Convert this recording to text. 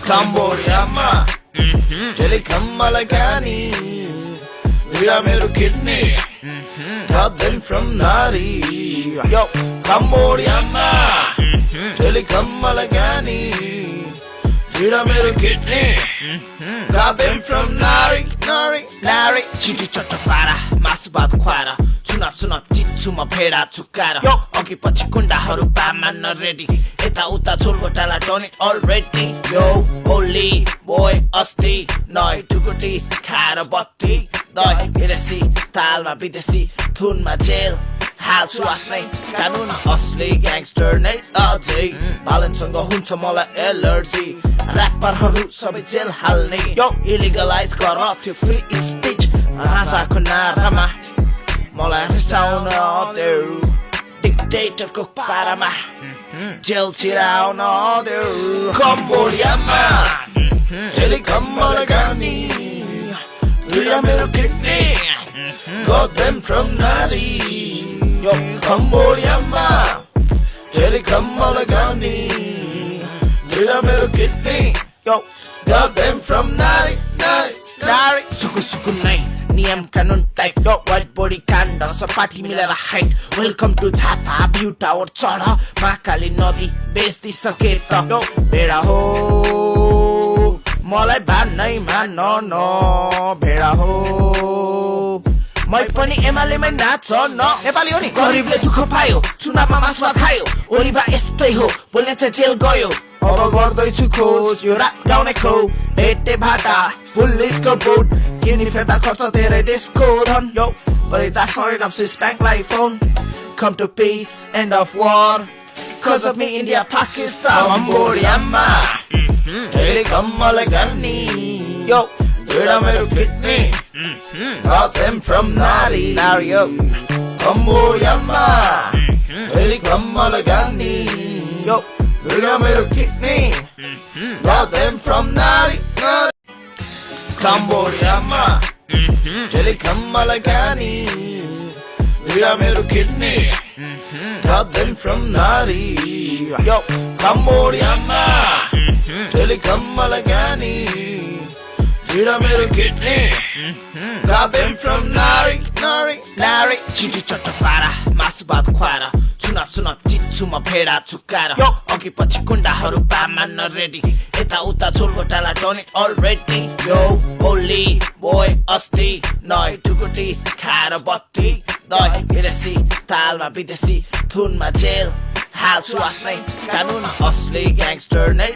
Cambodiama Telekammalakani Vira mero kidney Got them from Nari Yo Cambodiama Telekammalakani Vira mero kidney Got them from Nari Nari Chiti chota para Masubad kwara Sunap चिच्चुमा भेडा चुकाएर अघि पछि कुण्डाहरू पामान ready यता उता झोलगोटाला Tony already यो Oli boy अस्ति नय टुकुटी खाएर बत्ती दय विदेशी तालमा विदेशी धुनमा जेल हाल्छु आफ्नै कानुन असली ग्याङ्स्टर नै अझै भालनसँग हुन्छ मलाई एलर्जी ऱ्यापरहरू सबै जेल हाल्ने यो इलिगलाइज गर त्यो फ्री स्पिच राजाको नारामा मलाई रिसाउन देऊ डिक्टेटरको पारामा जेल छिराउन देऊ कम्बोडियामा Telekammalakani Vira mero kidney Got them from Nari Yo Cambodiama Telekammalakani Vira mero kidney Yo Got them from Nari सुकु नै नियम कानुन टाइट वाइट बॉडी काण्ड सपाटी मिलेर height welcome to Jhapa view tower चढ महाकाली नदी बेच्दै सके त भेडा हो मलाई भन्नै मान न भेडा हो मै पनि एमालेमै नाच न नेपाली हो नि गरिबले दुःख पायो चुनावमा मासुवा खायो ओलीबा यस्तै हो बोल्ने चाहिँ जेल गयो अब गर्दैछु खोज यो रात गाउनेको भेटे भाटा पुलिसको बोट किनी फेर्दा खर्च धेरै देशको धन यो परिता सय स्विस ब्याङ्कलाई phone come to peace end of war cause of me India Pakistan Cambodiama Telekammalakani Yo Vira mero kidney Got them from Nari yo Cambodiama Telekammalakani Yo Vira mero kidney Got them from Nari Cambodiama Telekammalakani Vira mero kidney Got them from Nari Yo Cambodiama Telekammalakani Vira mero kidney Got them from Nari चिटी चट्ट पारा मासुबाद खुवाएर चुनाव चिच्चुमा भेडा चुकाएर अघि पछि कुण्डाहरू पामान ready यता उता झोलगोटाला टोनी अलरेडी यो ओली बोय अस्ति नय टुकुटी खाएर बत्ती दय विदेशी तालमा विदेशी धुनमा जेल हाल्छु आफ्नै कानुन असली ग्याङ्स्टर नै